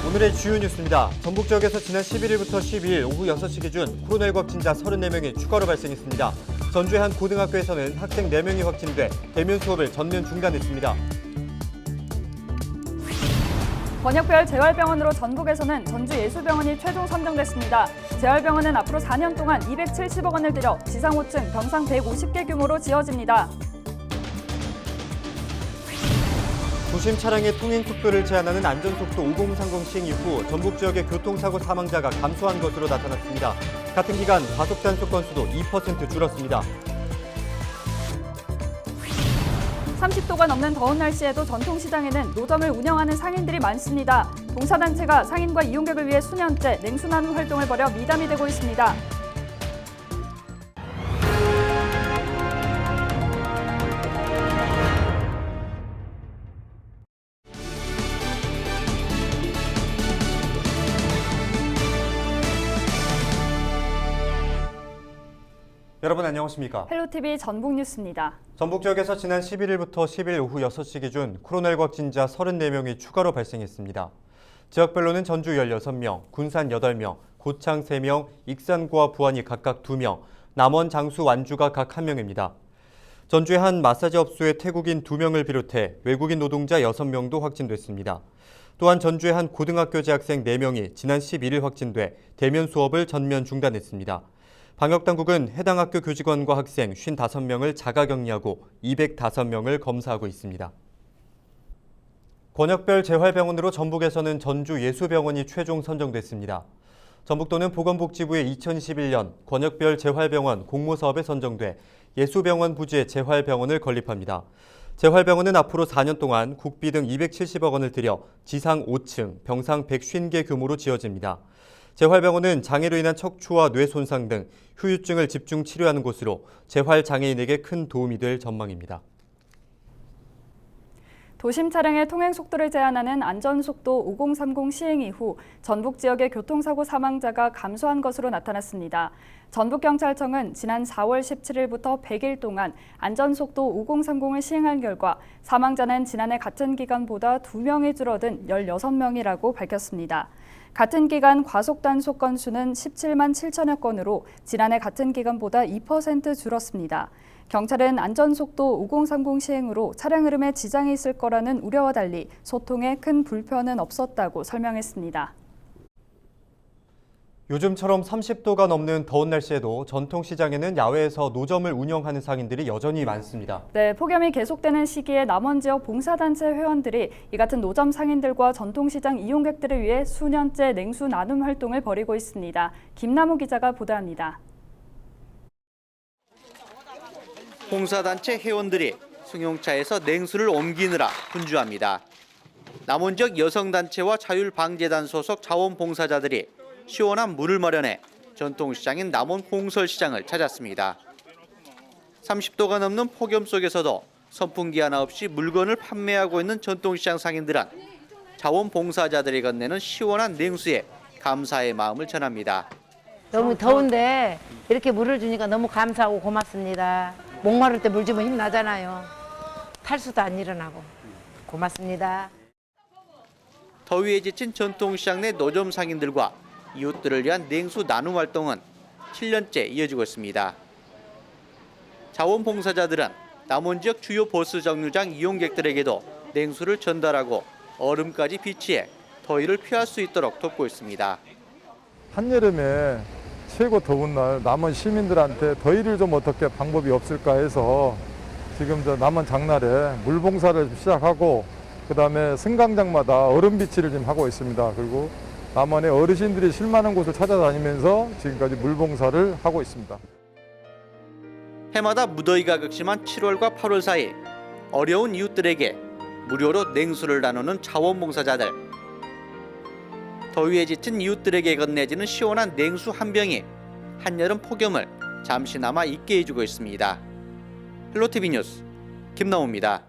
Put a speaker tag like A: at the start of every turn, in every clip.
A: 오늘의 주요 뉴스입니다. 전북 지역에서 지난 11일부터 12일 오후 6시 기준 코로나19 확진자 34명이 추가로 발생했습니다. 전주의 한 고등학교에서는 학생 4명이 확진돼 대면 수업을 전면 중단했습니다.
B: 번역별 재활병원으로 전북에서는 전주예수병원이 최종 선정됐습니다. 재활병원은 앞으로 4년 동안 270억 원을 들여 지상 5층, 병상 150개 규모로 지어집니다.
A: 도심 차량의 통행 속도를 제한하는 안전속도 5030 시행 이후 전북 지역의 교통사고 사망자가 감소한 것으로 나타났습니다. 같은 기간 과속 단속 건수도 2% 줄었습니다.
B: 30도가 넘는 더운 날씨에도 전통시장에는 노점을 운영하는 상인들이 많습니다. 봉사단체가 상인과 이용객을 위해 수년째 냉수 나눔 활동을 벌여 미담이 되고 있습니다.
A: 여러분 안녕하십니까?
B: 헬로티비 전북뉴스입니다.
A: 전북 지역에서 지난 11일부터 10일 오후 6시 기준 코로나19 확진자 34명이 추가로 발생했습니다. 지역별로는 전주 16명, 군산 8명, 고창 3명, 익산구와 부안이 각각 2명, 남원, 장수, 완주가 각 1명입니다. 전주의 한 마사지 업소의 태국인 2명을 비롯해 외국인 노동자 6명도 확진됐습니다. 또한 전주의 한 고등학교 재학생 4명이 지난 11일 확진돼 대면 수업을 전면 중단했습니다. 방역당국은 해당 학교 교직원과 학생 55명을 자가격리하고 205명을 검사하고 있습니다. 권역별 재활병원으로 전북에서는 전주예수병원이 최종 선정됐습니다. 전북도는 보건복지부의 2021년 권역별 재활병원 공모사업에 선정돼 예수병원 부지에 재활병원을 건립합니다. 재활병원은 앞으로 4년 동안 국비 등 270억 원을 들여 지상 5층, 병상 150개 규모로 지어집니다. 재활병원은 장애로 인한 척추와 뇌 손상 등 후유증을 집중 치료하는 곳으로 재활장애인에게 큰 도움이 될 전망입니다.
B: 도심 차량의 통행 속도를 제한하는 안전속도 5030 시행 이후 전북 지역의 교통사고 사망자가 감소한 것으로 나타났습니다. 전북경찰청은 지난 4월 17일부터 100일 동안 안전속도 5030을 시행한 결과 사망자는 지난해 같은 기간보다 2명이 줄어든 16명이라고 밝혔습니다. 같은 기간 과속 단속 건수는 17만 7천여 건으로 지난해 같은 기간보다 2% 줄었습니다. 경찰은 안전속도 5030 시행으로 차량 흐름에 지장이 있을 거라는 우려와 달리 소통에 큰 불편은 없었다고 설명했습니다.
A: 요즘처럼 30도가 넘는 더운 날씨에도 전통시장에는 야외에서 노점을 운영하는 상인들이 여전히 많습니다.
B: 네, 폭염이 계속되는 시기에 남원 지역 봉사단체 회원들이 이 같은 노점 상인들과 전통시장 이용객들을 위해 수년째 냉수 나눔 활동을 벌이고 있습니다. 김남우 기자가 보도합니다.
C: 봉사단체 회원들이 승용차에서 냉수를 옮기느라 분주합니다. 남원 지역 여성단체와 자율방재단 소속 자원봉사자들이 시원한 물을 마련해 전통시장인 남원 홍설시장을 찾았습니다. 30도가 넘는 폭염 속에서도 선풍기 하나 없이 물건을 판매하고 있는 전통시장 상인들은 자원봉사자들이 건네는 시원한 냉수에 감사의 마음을 전합니다.
D: 너무 더운데 이렇게 물을 주니까 너무 감사하고 고맙습니다. 목마를 때 물 주면 힘나잖아요. 탈수도 안 일어나고 고맙습니다.
C: 더위에 지친 전통시장 내 노점 상인들과 이웃들을 위한 냉수 나눔 활동은 7년째 이어지고 있습니다. 자원봉사자들은 남원 지역 주요 버스 정류장 이용객들에게도 냉수를 전달하고 얼음까지 비치해 더위를 피할 수 있도록 돕고 있습니다.
E: 한여름에 최고 더운 날 남원 시민들한테 더위를 좀 어떻게 방법이 없을까 해서 지금 저 남원 장날에 물봉사를 시작하고 그다음에 승강장마다 얼음 비치를 지금 하고 있습니다. 그리고 남원의 어르신들이 쉴만한 곳을 찾아다니면서 지금까지 물봉사를 하고 있습니다.
C: 해마다 무더위가 극심한 7월과 8월 사이 어려운 이웃들에게 무료로 냉수를 나누는 자원봉사자들. 더위에 지친 이웃들에게 건네지는 시원한 냉수 한 병이 한여름 폭염을 잠시나마 잊게 해주고 있습니다. 헬로티비 뉴스 김나우입니다.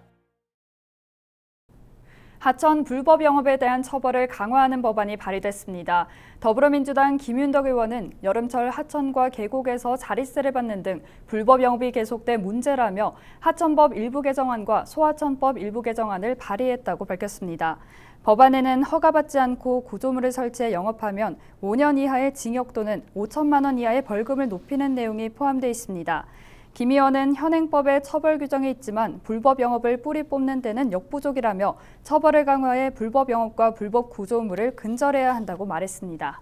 B: 하천 불법 영업에 대한 처벌을 강화하는 법안이 발의됐습니다. 더불어민주당 김윤덕 의원은 여름철 하천과 계곡에서 자릿세를 받는 등 불법 영업이 계속돼 문제라며 하천법 일부 개정안과 소하천법 일부 개정안을 발의했다고 밝혔습니다. 법안에는 허가받지 않고 구조물을 설치해 영업하면 5년 이하의 징역 또는 5천만 원 이하의 벌금을 높이는 내용이 포함되어 있습니다. 김 의원은 현행법에 처벌 규정이 있지만 불법 영업을 뿌리 뽑는 데는 역부족이라며 처벌을 강화해 불법 영업과 불법 구조물을 근절해야 한다고 말했습니다.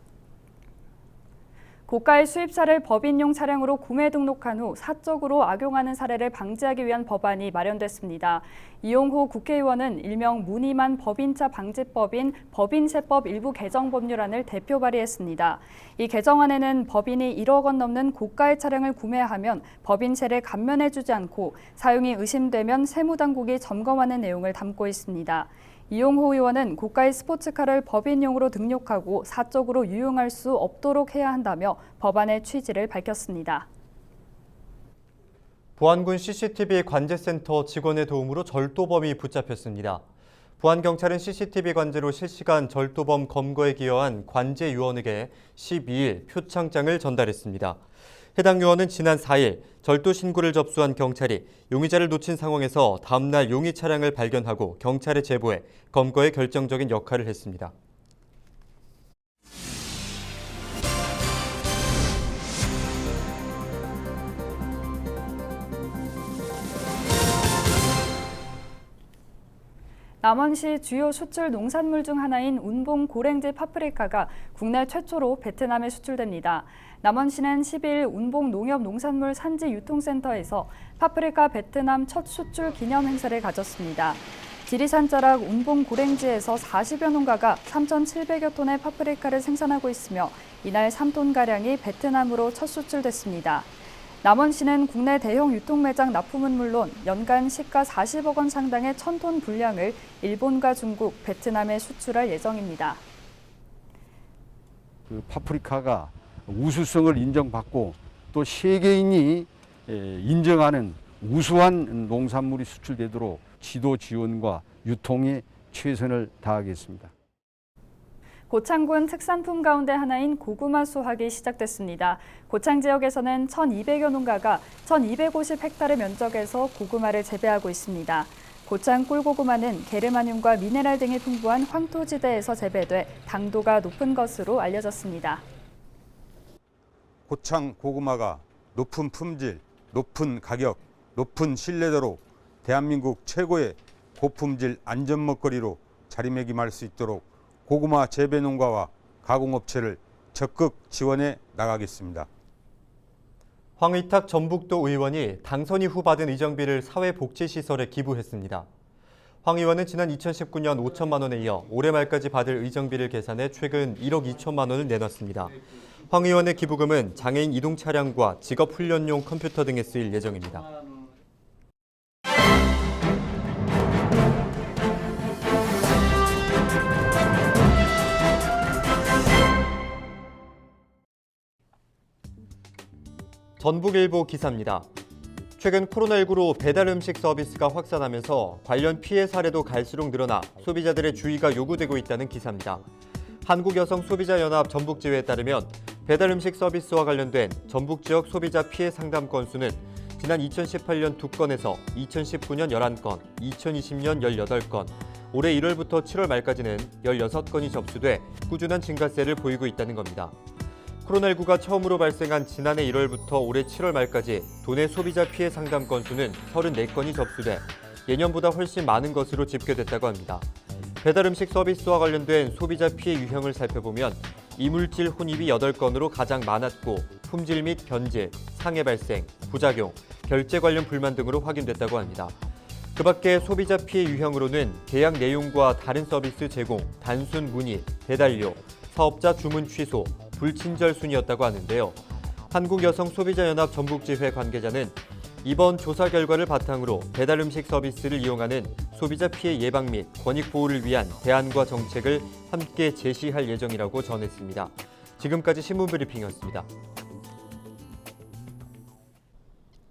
B: 고가의 수입차를 법인용 차량으로 구매 등록한 후 사적으로 악용하는 사례를 방지하기 위한 법안이 마련됐습니다. 이용호 국회의원은 일명 무늬만 법인차 방지법인 법인세법 일부 개정 법률안을 대표 발의했습니다. 이 개정안에는 법인이 1억 원 넘는 고가의 차량을 구매하면 법인세를 감면해주지 않고 사용이 의심되면 세무당국이 점검하는 내용을 담고 있습니다. 이용호 의원은 고가의 스포츠카를 법인용으로 등록하고 사적으로 유용할 수 없도록 해야 한다며 법안의 취지를 밝혔습니다.
A: 부안군 CCTV 관제센터 직원의 도움으로 절도범이 붙잡혔습니다. 부안경찰은 CCTV 관제로 실시간 절도범 검거에 기여한 관제 요원에게 12일 표창장을 전달했습니다. 해당 요원은 지난 4일 절도 신고를 접수한 경찰이 용의자를 놓친 상황에서 다음날 용의 차량을 발견하고 경찰에 제보해 검거에 결정적인 역할을 했습니다.
B: 남원시 주요 수출 농산물 중 하나인 운봉 고랭지 파프리카가 국내 최초로 베트남에 수출됩니다. 남원시는 12일 운봉 농협 농산물 산지 유통센터에서 파프리카 베트남 첫 수출 기념 행사를 가졌습니다. 지리산 자락 운봉 고랭지에서 40여 농가가 3,700여 톤의 파프리카를 생산하고 있으며 이날 3톤가량이 베트남으로 첫 수출됐습니다. 남원시는 국내 대형 유통매장 납품은 물론 연간 시가 40억 원 상당의 1,000톤 분량을 일본과 중국, 베트남에 수출할 예정입니다.
F: 그 파프리카가 우수성을 인정받고 또 세계인이 인정하는 우수한 농산물이 수출되도록 지도 지원과 유통에 최선을 다하겠습니다.
B: 고창군 특산품 가운데 하나인 고구마 수확이 시작됐습니다. 고창 지역에서는 1,200여 농가가 1,250헥타르 면적에서 고구마를 재배하고 있습니다. 고창 꿀고구마는 게르마늄과 미네랄 등이 풍부한 황토지대에서 재배돼 당도가 높은 것으로 알려졌습니다.
G: 고창 고구마가 높은 품질, 높은 가격, 높은 신뢰도로 대한민국 최고의 고품질 안전 먹거리로 자리매김할 수 있도록 고구마 재배 농가와 가공업체를 적극 지원해 나가겠습니다.
A: 황의탁 전북도 의원이 당선 이후 받은 의정비를 사회복지시설에 기부했습니다. 황 의원은 지난 2019년 5천만 원에 이어 올해 말까지 받을 의정비를 계산해 최근 1억 2천만 원을 내놨습니다. 황 의원의 기부금은 장애인 이동 차량과 직업훈련용 컴퓨터 등에 쓰일 예정입니다. 전북일보 기사입니다. 최근 코로나19로 배달 음식 서비스가 확산하면서 관련 피해 사례도 갈수록 늘어나 소비자들의 주의가 요구되고 있다는 기사입니다. 한국여성소비자연합 전북지회에 따르면 배달 음식 서비스와 관련된 전북 지역 소비자 피해 상담 건수는 지난 2018년 2건에서 2019년 11건, 2020년 18건, 올해 1월부터 7월 말까지는 16건이 접수돼 꾸준한 증가세를 보이고 있다는 겁니다. 코로나19가 처음으로 발생한 지난해 1월부터 올해 7월 말까지 도내 소비자 피해 상담 건수는 34건이 접수돼 예년보다 훨씬 많은 것으로 집계됐다고 합니다. 배달음식 서비스와 관련된 소비자 피해 유형을 살펴보면 이물질 혼입이 8건으로 가장 많았고 품질 및 변질, 상해 발생, 부작용, 결제 관련 불만 등으로 확인됐다고 합니다. 그 밖에 소비자 피해 유형으로는 계약 내용과 다른 서비스 제공, 단순 문의, 배달료, 사업자 주문 취소, 불친절 순이었다고 하는데요. 한국여성소비자연합 전북지회 관계자는 이번 조사 결과를 바탕으로 배달음식 서비스를 이용하는 소비자 피해 예방 및 권익 보호를 위한 대안과 정책을 함께 제시할 예정이라고 전했습니다. 지금까지 신문브리핑이었습니다.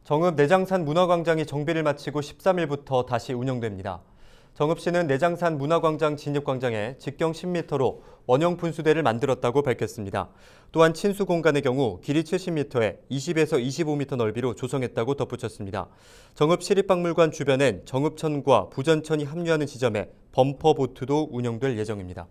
A: 정읍 내장산 문화광장이 정비를 마치고 13일부터 다시 운영됩니다. 정읍시는 내장산 문화광장 진입광장에 직경 10m로 원형 분수대를 만들었다고 밝혔습니다. 또한 친수 공간의 경우 길이 70m에 20에서 25m 넓이로 조성했다고 덧붙였습니다. 정읍시립박물관 주변엔 정읍천과 부전천이 합류하는 지점에 범퍼보트도 운영될 예정입니다.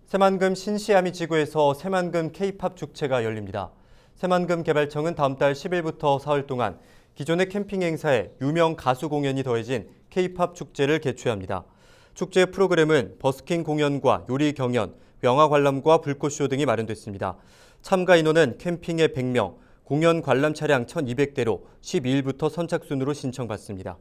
A: 새만금 신시아미 지구에서 새만금 K-팝 축제가 열립니다. 새만금 개발청은 다음 달 10일부터 사흘 동안 기존의 캠핑 행사에 유명 가수 공연이 더해진 K-팝 축제를 개최합니다. 축제 프로그램은 버스킹 공연과 요리 경연, 영화 관람과 불꽃쇼 등이 마련됐습니다. 참가 인원은 캠핑에 100명, 공연 관람 차량 1,200대로 12일부터 선착순으로 신청받습니다.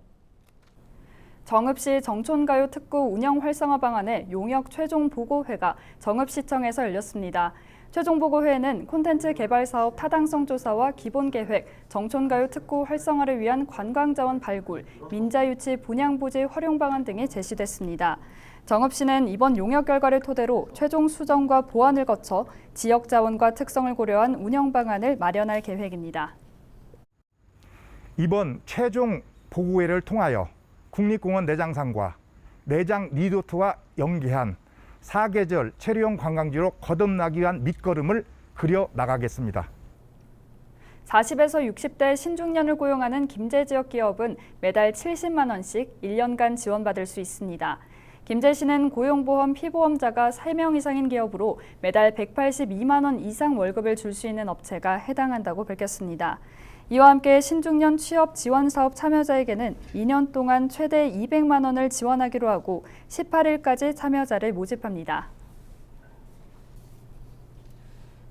B: 정읍시 정촌가요 특구 운영 활성화 방안의 용역 최종 보고회가 정읍시청에서 열렸습니다. 최종 보고회에는 콘텐츠 개발 사업 타당성 조사와 기본 계획, 정촌가요 특구 활성화를 위한 관광 자원 발굴, 민자 유치 분양 부지 활용 방안 등이 제시됐습니다. 정읍시는 이번 용역 결과를 토대로 최종 수정과 보완을 거쳐 지역 자원과 특성을 고려한 운영 방안을 마련할 계획입니다.
H: 이번 최종 보고회를 통하여 국립공원 내장산과 내장 리조트와 연계한 사계절 체류형 관광지로 거듭나기 위한 밑거름을 그려 나가겠습니다.
B: 40에서 60대 신중년을 고용하는 김제 지역 기업은 매달 70만 원씩 1년간 지원받을 수 있습니다. 김제시는 고용보험 피보험자가 3명 이상인 기업으로 매달 182만 원 이상 월급을 줄 수 있는 업체가 해당한다고 밝혔습니다. 이와 함께 신중년 취업 지원 사업 참여자에게는 2년 동안 최대 200만 원을 지원하기로 하고 18일까지 참여자를 모집합니다.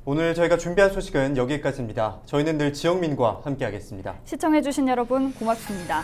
A: 오늘 저희가 준비한 소식은 여기까지입니다. 저희는 늘 지영민과 함께하겠습니다.
B: 시청해주신 여러분 고맙습니다.